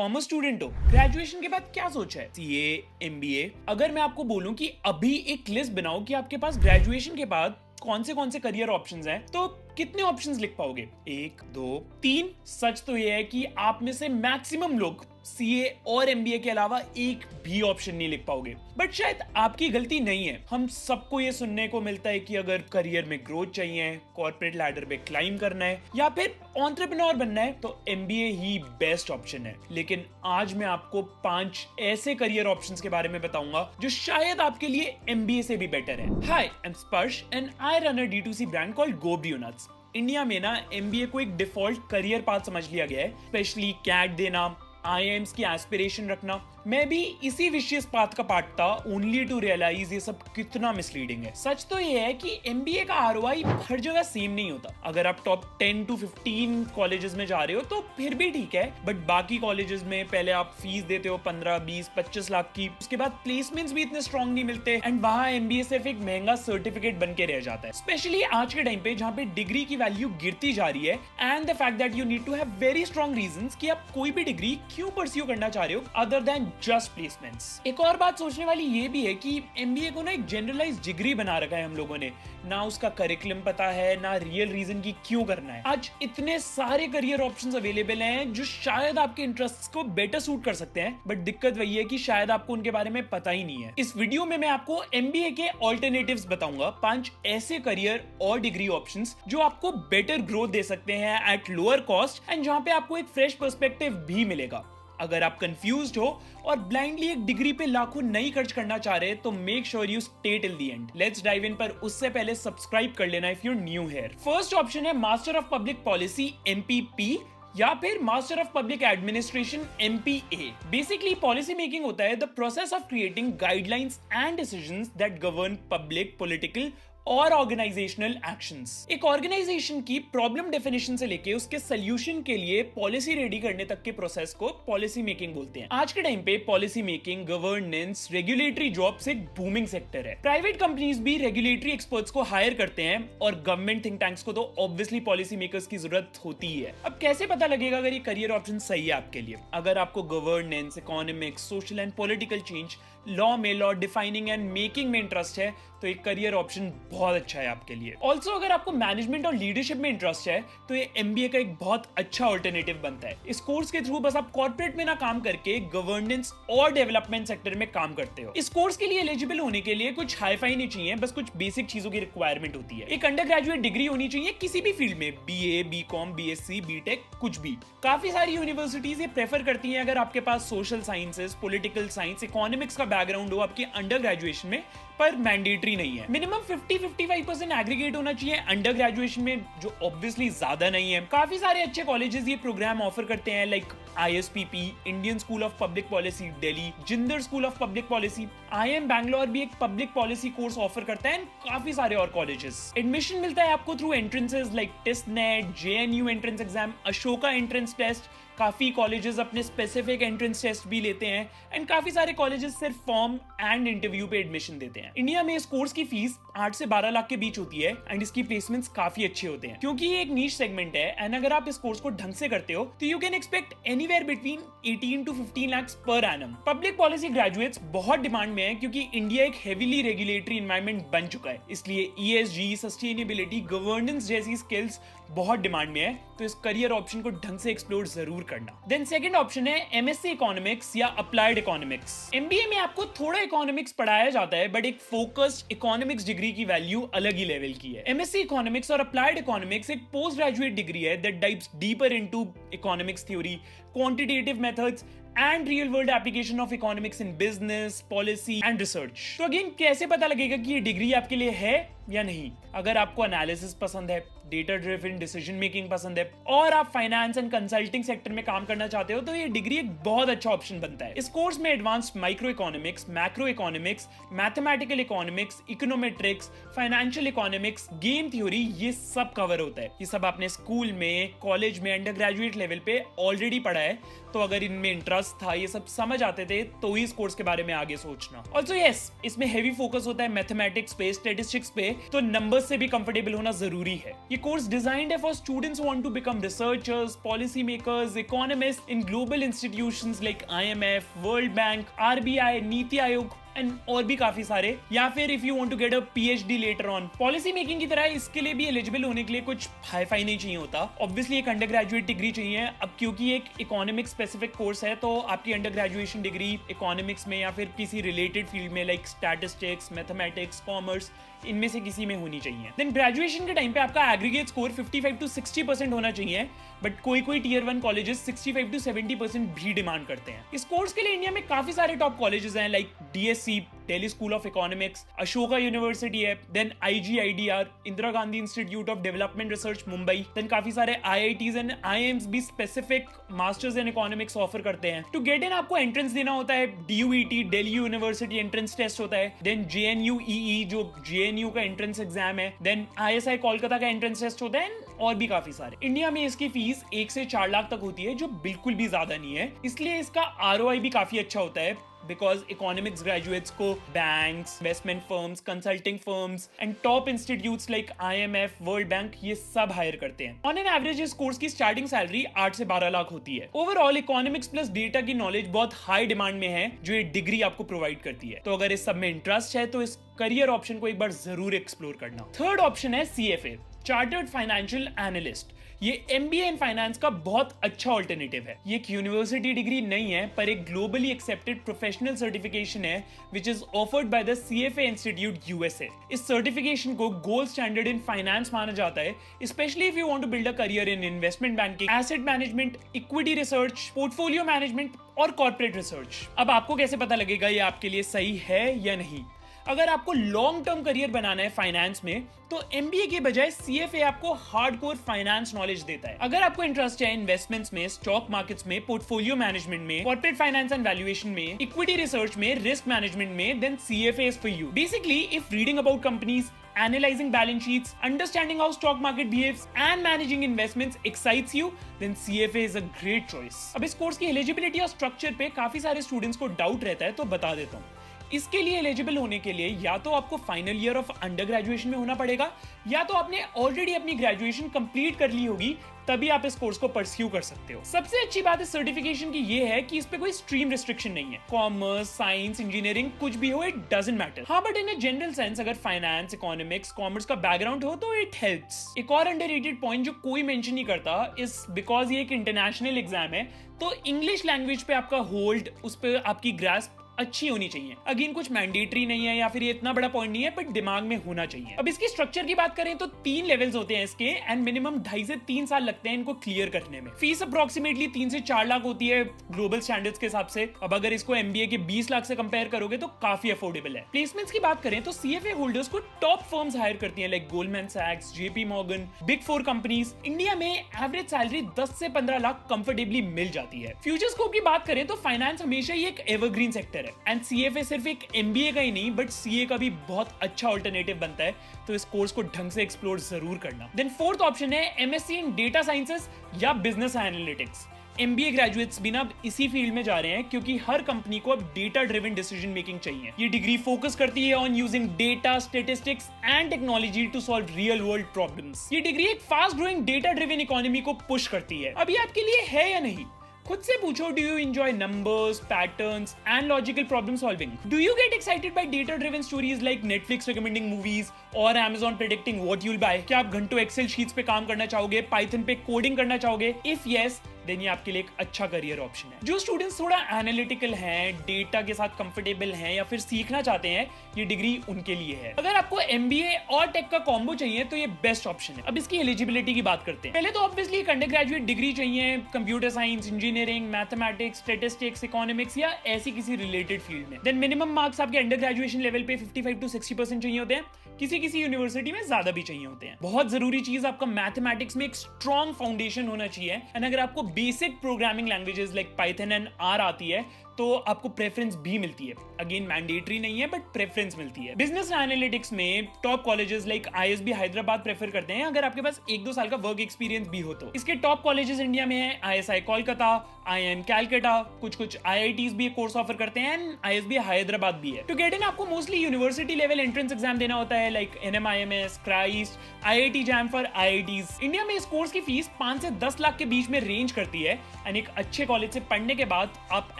Commerce student हो, graduation के बाद क्या सोचा है? CA, MBA? अगर मैं आपको बोलूं कि अभी एक लिस्ट बनाओ कि आपके पास ग्रेजुएशन के बाद कौन से करियर ऑप्शंस हैं, तो कितने ऑप्शंस लिख पाओगे? 1, 2, 3? सच तो यह है कि आप में से मैक्सिमम लोग सीए और एमबीए के अलावा एक भी ऑप्शन नहीं लिख पाओगे। बट शायद आपकी गलती नहीं है। हम सबको ये सुनने को मिलता है कि अगर करियर में ग्रोथ चाहिए, कॉर्पोरेट लैडर पे क्लाइम करना है या फिर एंटरप्रेन्योर बनना है, तो एमबीए ही बेस्ट ऑप्शन है। लेकिन आज मैं आपको 5 ऐसे करियर ऑप्शंस के बारे में बताऊंगा जो शायद आपके लिए एमबीए से भी बेटर है। हाय, आई एम स्पर्श and I run a D2C brand called GoBrionuts। India में ना एमबीए को एक डिफॉल्ट करियर पाथ समझ लिया गया है, स्पेशली कैट देना, आईआईएम्स की एस्पिरेशन रखना। मैं भी इसी विशेष पाथ का पार्ट था, ओनली टू रियलाइज ये सब कितना मिसलीडिंग है। सच तो ये है कि एमबीए का आरओआई हर जगह सेम नहीं होता। अगर आप टॉप 10 to 15 कॉलेजेस में जा रहे हो तो फिर भी ठीक है, बट बाकी कॉलेजेस में पहले आप फीस देते हो 15, 20, 25 लाख की, उसके बाद प्लेसमेंट्स भी इतने स्ट्रॉन्ग नहीं मिलते एंड वहां एमबीए सिर्फ एक महंगा सर्टिफिकेट बन के रह जाता है। स्पेशली आज के टाइम पे जहाँ पे डिग्री की वैल्यू गिरती जा रही है and the fact that you need to have very strong reasons कि आप कोई भी डिग्री क्यों परस्यू करना चाह रहे हो अदर देन जस्ट प्लेसमेंट्स। एक और बात सोचने वाली ये भी है कि एमबीए को ना एक जनरलाइज्ड डिग्री बना रखा है हम लोगों ने, ना उसका करिकुलम पता है, ना रियल रीजन की क्यों करना है। आज इतने सारे करियर ऑप्शंस अवेलेबल हैं जो शायद आपके इंटरेस्ट्स को बेटर सूट कर सकते हैं, बट दिक्कत वही है कि शायद आपको उनके बारे में पता ही नहीं है। इस वीडियो में मैं आपको एमबीए के ऑल्टरनेटिव्स बताऊंगा, 5 ऐसे करियर और डिग्री ऑप्शंस जो आपको बेटर ग्रोथ दे सकते हैं एट लोअर कॉस्ट एंड जहां पे आपको एक फ्रेश पर्सपेक्टिव भी मिलेगा। अगर आप कंफ्यूज्ड हो और ब्लाइंडली एक डिग्री पे लाखों नहीं खर्च करना चाह रहे तो make sure you stay till the end. Let's dive in, पर उससे पहले सब्सक्राइब कर लेना if you new here. First option है Master of Public Policy MPP या फिर Master of Public Administration MPA। Basically policy making होता है the process of creating guidelines and decisions that govern public, political और organisational actions. एक organisation की problem definition से लेके उसके सोल्यूशन के लिए पॉलिसी रेडी करने तक के प्रोसेस को पॉलिसी मेकिंग बोलते हैं। आज के टाइम पे policy making, governance, regulatory jobs एक बूमिंग सेक्टर है। प्राइवेट कंपनीज भी रेगुलेटरी एक्सपर्ट्स को हायर करते हैं और गवर्नमेंट थिंक टैंक्स को तो ऑब्वियसली पॉलिसी मेकर्स की जरूरत होती ही है। अब कैसे पता लगेगा अगर ये करियर ऑप्शन सही है आपके लिए? अगर आपको governance, economics, social and political change, law में लॉ डिफाइनिंग एंड मेकिंग में इंटरेस्ट है तो एक करियर ऑप्शन बहुत अच्छा है आपके लिए। ऑल्सो अगर आपको मैनेजमेंट और लीडरशिप में इंटरेस्ट है तो ये एमबीए का एक बहुत अच्छा ऑल्टरनेटिव बनता है। इस कोर्स के थ्रू बस आप कॉर्पोरेट में ना काम करके गवर्नेंस और डेवलपमेंट सेक्टर में काम करते हो। इस कोर्स के लिए एलिजिबल होने के लिए कुछ हाईफाई नहीं चाहिए, बस कुछ बेसिक चीजों की रिक्वायरमेंट होती है। एक अंडर ग्रेजुएट डिग्री होनी चाहिए किसी भी फील्ड में, BA, BCom, BSc, BTech, कुछ भी। काफी सारी यूनिवर्सिटीज ये प्रेफर करती हैं अगर आपके पास social sciences, political science, economics का बैकग्राउंड हो आपके अंडर ग्रेजुएशन में, पर मैंडेटरी नहीं है। मिनिमम 50-55% एग्रीगेट होना चाहिए अंडर ग्रेजुएशन में, जो ऑब्वियसली ज्यादा नहीं है। काफी सारे अच्छे कॉलेजेस ये प्रोग्राम ऑफर करते हैं, like ISPP, Indian school of Public policy Delhi, Jinder school of Public policy, IIM Bangalore भी एक पब्लिक पॉलिसी कोर्स ऑफर करता है, काफी सारे और कॉलेजेस। एडमिशन मिलता है आपको through entrances like test net, JNU entrance exam, Ashoka entrance test. काफी कॉलेजेस अपने स्पेसिफिक एंट्रेंस टेस्ट भी लेते हैं एंड काफी सारे कॉलेजेस सिर्फ फॉर्म एंड इंटरव्यू पे एडमिशन देते हैं। इंडिया में इस कोर्स की फीस 8 से 12 लाख के बीच होती है एंड इसकी प्लेसमेंट्स काफी अच्छे होते हैं क्योंकि ये एक नीश सेगमेंट है एंड अगर आप इस कोर्स को ढंग से करते हो तो you can expect anywhere between 18 to 15 lakhs per annum. Public policy graduates बहुत डिमांड में है क्योंकि इंडिया एक हेवीली रेगुलेटरी एनवायरनमेंट बन चुका है, इसलिए ESG, सस्टेनेबिलिटी, गवर्नेंस जैसी स्किल्स बहुत डिमांड में है, तो इस करियर ऑप्शन को ढंग से एक्सप्लोर जरूर करना। देन सेकंड ऑप्शन है MSc इकोनॉमिक्स या अप्लाइड इकोनॉमिक्स। MBA में आपको थोड़ा इकोनॉमिक्स पढ़ाया जाता है बट एक फोकस्ड इकोनॉमिक्स डिग्री की वैल्यू अलग ही लेवल की है। MSc इकोनॉमिक्स और अप्लाइड इकोनॉमिक्स एक पोस्ट ग्रेजुएट डिग्री है that dives deeper into economics theory, quantitative methods and real world application of economics in business, policy and research. तो again कैसे पता लगेगा कि ये डिग्री आपके लिए है या नहीं? अगर आपको एनालिसिस पसंद है, डेटा ड्रिवन डिसीजन मेकिंग पसंद है और आप फाइनेंस एंड कंसल्टिंग सेक्टर में काम करना चाहते हो तो ये डिग्री एक बहुत अच्छा ऑप्शन बनता है। इस कोर्स में advanced micro economics, macro economics, mathematical economics, econometrics, financial economics, game theory, ये सब कवर होता है। ये सब आपने स्कूल में, कॉलेज में, अंडर ग्रेजुएट लेवल पे ऑलरेडी पढ़ा है, तो अगर इनमें इंटरेस्ट था, ये सब समझ आते थे, तो इस कोर्स के बारे में आगे सोचना। ऑल्सो यस, इसमें हेवी फोकस होता है मैथमेटिक्स पे, स्टैटिस्टिक्स पे, तो नंबर्स से भी कंफर्टेबल होना जरूरी है। ये कोर्स डिजाइन्ड है for students who want to become researchers, policy makers, economist in global institutions like IMF, World Bank, RBI, Niti आयोग एंड और भी काफी सारे, या फिर if you want to get a PhD later on. Policy making की तरह इसके लिए भी एलिजिबल होने के लिए कुछ हाई फाई नहीं चाहिए होता। ऑब्वियसली एक अंडर ग्रेजुएट डिग्री चाहिए। अब क्योंकि एक इकोनॉमिक स्पेसिफिक कोर्स है, तो आपकी अंडर ग्रेजुएशन डिग्री इकोनॉमिक्स में या फिर किसी रिलेटेड फील्ड में लाइक स्टैटिस्टिक्स, मैथमेटिक्स, कॉमर्स, इनमें से किसी में होनी चाहिए। देन ग्रेजुएशन के टाइम पे आपका एग्रीगेट स्कोर 55 to 60% होना चाहिए, बट कोई टियर 1 कॉलेजेस 65 to 70% भी डिमांड करते हैं। इस कोर्स के लिए इंडिया में काफी सारे टॉप कॉलेजेस हैं like DSC, Delhi school of economics, Ashoka university है, then IGIDR, Indira Gandhi institute of development research Mumbai, then काफी सारे IITs एंड IIMs भी specific masters in economics offer करते हैं। टू गेट इन आपको एंट्रेंस देना होता है, DUET, Delhi University entrance test होता है, देन JNU जो JNU का एंट्रेंस एग्जाम है, देन ISI कोलकाता का एंट्रेंस टेस्ट होता है, और भी काफी सारे। इंडिया में इसकी फीस 1 से 4 लाख तक होती है, जो बिल्कुल भी ज्यादा नहीं है, इसलिए इसका ROI भी काफी अच्छा होता है, बिकॉज इकोनॉमिक्स ग्रेजुएट्स को banks, investment firms, consulting firms and top institutes like IMF, World bank, ये सब हायर करते हैं। ऑन एन एवरेज इस कोर्स की स्टार्टिंग सैलरी 8 से 12 लाख होती है। ओवरऑल इकोनॉमिक्स प्लस डेटा की नॉलेज बहुत हाई डिमांड में है, जो ये डिग्री आपको प्रोवाइड करती है। तो अगर इस सब में इंटरेस्ट है, तो इस करियर ऑप्शन को एक बार जरूर एक्सप्लोर करना। थर्ड ऑप्शन है CFA, चार्टर्ड फाइनेंशियल एनालिस्ट। ये MBA इन फाइनेंस का बहुत अच्छा ऑल्टरनेटिव है। ये एक यूनिवर्सिटी डिग्री नहीं है, पर एक ग्लोबली एक्सेप्टेड प्रोफेशनल सर्टिफिकेशन है which is offered by the CFA institute USA। इस सर्टिफिकेशन को गोल्ड स्टैंडर्ड इन फाइनेंस माना जाता है, specially if you want to build a career in investment banking, asset management, equity research, portfolio management और corporate research. अब आपको कैसे पता लगेगा ये आपके लिए सही है या नहीं? अगर आपको लॉन्ग टर्म करियर बनाना है फाइनेंस में, तो MBA के बजाय CFA आपको हार्डकोर फाइनेंस नॉलेज देता है। अगर आपको इंटरेस्ट है इन्वेस्टमेंट्स में, स्टॉक मार्केट्स में, पोर्टफोलियो मैनेजमेंट में, कॉर्पोरेट फाइनेंस एंड वैल्यूएशन में, इक्विटी रिसर्च में, रिस्क मैनेजमेंट में, then CFA is for you. Basically if reading about companies, analyzing balance sheets, understanding how stock market behaves and managing investments excites you, then CFA is a great choice। अब इस course की eligibility और structure पे काफी सारे students को doubt रहता है, तो बता देता हूँ। इसके लिए एलिजिबल होने के लिए या तो आपको final year of under graduation में होना पड़ेगा, या तो आपने ऑलरेडी अपनी ग्रेजुएशन कंप्लीट कर ली होगी, तभी आप इस कोर्स को परस्यू कर सकते हो। सबसे अच्छी बात इस सर्टिफिकेशन की ये है कि इस पे कोई स्ट्रीम रिस्ट्रिक्शन नहीं है। कॉमर्स, साइंस, इंजीनियरिंग कुछ भी हो, इट डजंट मैटर। हाँ, but in a general sense अगर फाइनेंस, इकोनॉमिक्स, कॉमर्स का बैकग्राउंड हो तो इट हेल्प्स। एक और अंडररेटेड पॉइंट जो कोई मेंशन नहीं करता इस बिकॉज ये एक इंटरनेशनल एग्जाम है, तो इंग्लिश लैंग्वेज पे आपका होल्ड, उस पे आपकी ग्रास्प अच्छी होनी चाहिए। अगेन कुछ मैंडेटरी नहीं है या फिर ये इतना बड़ा पॉइंट नहीं है, बट दिमाग में होना चाहिए। अब इसकी स्ट्रक्चर की बात करें तो 3 लेवल्स होते हैं इसके, एंड मिनिमम 2.5 से 3 साल लगते हैं इनको क्लियर करने में। फीस अप्रोक्सीमेटली 3 से 4 लाख होती है ग्लोबल स्टैंडर्ड्स के हिसाब से। अब अगर इसको MBA के 20 लाख से कंपेयर करोगे तो काफी अफोर्डेबल है। प्लेसमेंट्स की बात करें तो CFA होल्डर्स को टॉप फर्म्स हायर करती हैं लाइक गोल्डमैन सैक्स, JP Morgan, big 4 companies. India में एवरेज सैलरी 10 से 15 लाख कंफर्टेबली मिल जाती है। फ्यूचर स्कोप की बात करें तो फाइनेंस हमेशा ही एक एवरग्रीन सेक्टर है, एंड CFA सिर्फ एक MBA का ही नहीं बट CA का भी बहुत अच्छा ऑल्टरनेटिव बनता है, तो इस कोर्स को ढंग से एक्सप्लोर जरूर करना। देन फोर्थ ऑप्शन है MSc इन डेटा साइंसेस या बिजनेस एनालिटिक्स। MBA ग्रेजुएट्स भी ना अब इसी फील्ड में जा रहे हैं, क्योंकि हर कंपनी को अब डेटा ड्रिवन डिसीजन मेकिंग चाहिए। ये डिग्री फोकस करती है on using data, statistics and technology to solve real world problems. ये डिग्री एक fast growing data driven economy को पुश करती है। अब ये आपके लिए है या नहीं, खुद से पूछो। Do you enjoy numbers, patterns and logical problem solving? Do you get excited by data driven stories like Netflix recommending movies और Amazon predicting what you will buy? क्या आप घंटों एक्सेल शीट्स पे काम करना चाहोगे, पाइथन पे कोडिंग करना चाहोगे? इफ यस, देन ये आपके लिए एक अच्छा करियर ऑप्शन है। जो स्टूडेंट्स थोड़ा एनालिटिकल हैं, डेटा के साथ कंफर्टेबल हैं या फिर सीखना चाहते हैं, ये डिग्री उनके लिए है। अगर आपको MBA और टेक का कॉम्बो चाहिए तो ये बेस्ट ऑप्शन है। अब इसकी एलिजिबिलिटी की बात करते हैं। पहले तो ऑब्वियसली एक अंडर ग्रेजुएट डिग्री चाहिए computer science, engineering, mathematics, statistics, economics या ऐसी किसी रिलेटेड फील्ड में। देन मिनिमम मार्क्स आपके अंडर ग्रेजुएशन लेवल पे 55 to 60% चाहिए होते हैं। किसी किसी यूनिवर्सिटी में ज्यादा भी चाहिए होते हैं। बहुत जरूरी चीज, आपका मैथमेटिक्स में एक स्ट्रॉन्ग फाउंडेशन होना चाहिए। एंड अगर आपको basic programming languages like Python and R आती है तो आपको प्रेफरेंस भी मिलती है। अगेन मैंडेटरी नहीं है बट प्रेफरेंस मिलती है। बिजनेस एनालिटिक्स में top colleges like ISB Hyderabad prefer करते हैं अगर आपके पास 1-2 साल का वर्क एक्सपीरियंस भी हो तो। इसके टॉप कॉलेजेस इंडिया में है आईएसआई कोलकाता, आईआईएम कैलकाटा, कुछ आईआईटीज भी कोर्स ऑफर करते हैं एंड आईएसबी हैदराबाद भी है। टू गेट इन आपको mostly university level entrance exam देना होता है like NMIMS, Christ, IIT jam for IITs. India में इस कोर्स की फीस 5 से 10 लाख के बीच में रेंज करती है एंड एक अच्छे कॉलेज से पढ़ने के बाद आप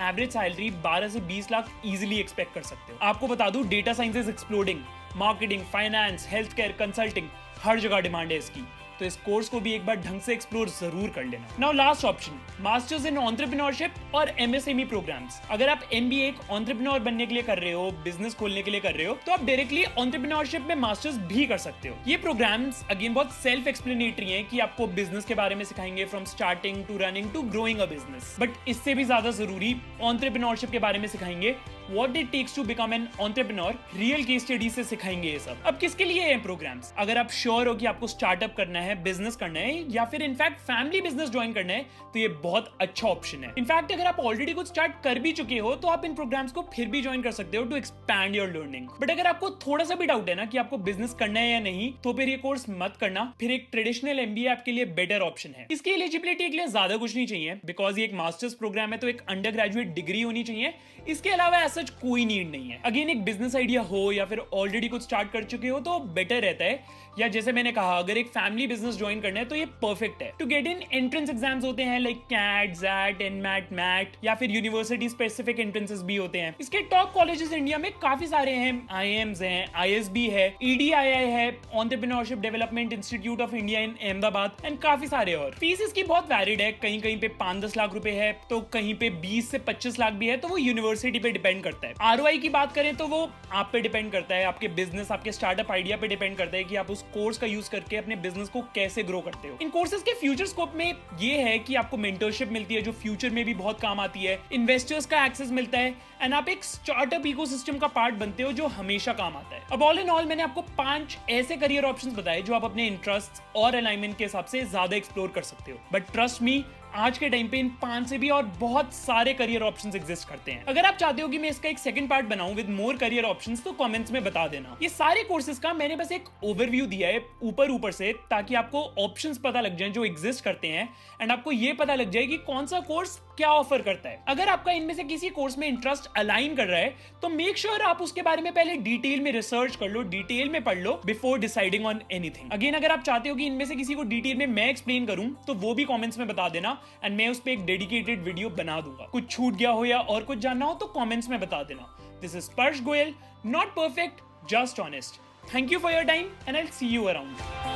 एवरेज सैलरी 12 से 20 लाख इजीली एक्सपेक्ट कर सकते हो। आपको बता दूं, data science is exploding. Marketing, finance, health care, consulting, हर जगह डिमांड है इसकी। तो इस कोर्स को भी एक बार ढंग से एक्सप्लोर जरूर कर लेना। Now last option, masters in entrepreneurship और एमएसएमई प्रोग्राम्स। अगर आप एमबीए एक एंटरप्रेन्योर बनने के लिए कर रहे हो, बिजनेस खोलने के लिए कर रहे हो, तो आप डायरेक्टली एंटरप्रेन्योरशिप में मास्टर्स भी कर सकते हो। ये प्रोग्राम्स अगेन बहुत सेल्फ एक्सप्लेनेटरी हैं कि आपको बिजनेस के बारे में सिखाएंगे from starting to running to growing a business. But इससे भी ज्यादा जरूरी एंटरप्रेन्योरशिप के बारे में सिखाएंगे, what it takes to become an entrepreneur, real case study से सिखाएंगे ये सब। अब किसके लिए ये प्रोग्राम्स? अगर आप श्योर हो कि आपको स्टार्टअप करना है, बिजनेस करना है या फिर इनफैक्ट फैमिली बिजनेस ज्वाइन करना है, तो ये बहुत अच्छा ऑप्शन है। इनफैक्ट अगर आप ऑलरेडी कुछ स्टार्ट कर भी चुके हो तो आप इन प्रोग्राम्स को फिर भी ज्वाइन कर सकते हो to expand your learning. But अगर आपको थोड़ा सा भी डाउट है ना कि आपको बिजनेस करना है या नहीं, तो फिर ये कोर्स मत करना। फिर एक ट्रेडिशनल एमबीए आपके लिए बेटर ऑप्शन है। इसकी एलिजिबिलिटी के लिए ज्यादा कुछ नहीं चाहिए बिकॉज ये एक मास्टर्स प्रोग्राम है, तो एक अंडर ग्रेजुएट डिग्री होनी चाहिए। इसके अलावा ऐसा कोई नीड नहीं है। अगेन एक बिजनेस आइडिया हो या फिर ऑलरेडी कुछ स्टार्ट कर चुके हो तो बेटर रहता है, या जैसे मैंने कहा अगर एक फैमिली बिजनेस ज्वाइन करना है तो ये परफेक्ट है। To get in entrance exams होते हैं like CAT, XAT, NMAT, MAT या फिर यूनिवर्सिटी स्पेसिफिक एंट्रेंसेस भी होते हैं। इसके टॉप कॉलेजेस इंडिया में काफी सारे हैं, आईएम्स हैं, आईएसबी है, ईडीआईआई है, entrepreneurship development institute of India in Ahmedabad and काफी सारे और। फीस इसकी बहुत वैलिड है, कहीं कहीं पे 5-10 लाख रुपए है तो कहीं पे 20 से 25 लाख भी है, तो वो यूनिवर्सिटी पे डिपेंड करता है। आरओआई की बात करें तो वो आप पे डिपेंड करता है, आपके बिजनेस, आपके स्टार्टअप आइडिया पे डिपेंड करता है कि आप उस कोर्स का यूज करके अपने बिजनेस को कैसे ग्रो करते हो। इन कोर्सेज के फ्यूचर स्कोप में ये है कि आपको मेंटरशिप मिलती है जो फ्यूचर में भी बहुत काम आती है, इन्वेस्टर्स का एक्सेस मिलता है एंड आप एक स्टार्टअप इकोसिस्टम का पार्ट बनते हो जो हमेशा काम आता है। अब ऑल इन ऑल मैंने आपको 5 ऐसे करियर ऑप्शंस बताए जो आप अपने इंटरेस्ट और अलाइनमेंट के हिसाब से ज्यादा एक्सप्लोर कर सकते हो। बट ट्रस्ट मी, आज के टाइम पे इन 5 से भी और बहुत सारे करियर ऑप्शंस एग्जिस्ट करते हैं। अगर आप चाहते हो कि मैं इसका एक सेकंड पार्ट बनाऊं विद मोर करियर ऑप्शंस तो कमेंट्स में बता देना। ये सारे कोर्सेज का मैंने बस एक ओवरव्यू दिया है ऊपर से, ताकि आपको ऑप्शंस पता लग जाएं जो एग्जिस्ट करते हैं एंड आपको ये पता लग जाए कि कौन सा कोर्स क्या ऑफर करता है। अगर आपका इनमें से किसी कोर्स में इंटरेस्ट अलाइन कर रहा है तो मेक श्योर आप उसके बारे में पहले डिटेल में रिसर्च कर लो, डिटेल में पढ़ लो before deciding on anything. Again अगर आप चाहते हो कि इनमें से किसी को डिटेल में मैं एक्सप्लेन करूं तो वो भी कमेंट्स में बता देना एंड मैं उस पर एक डेडिकेटेड वीडियो बना दूंगा। कुछ छूट गया हो या और कुछ जानना हो तो कमेंट्स में बता देना। दिस इज स्पर्श Goyal, not perfect, just honest. Thank you for your time and I will see you around.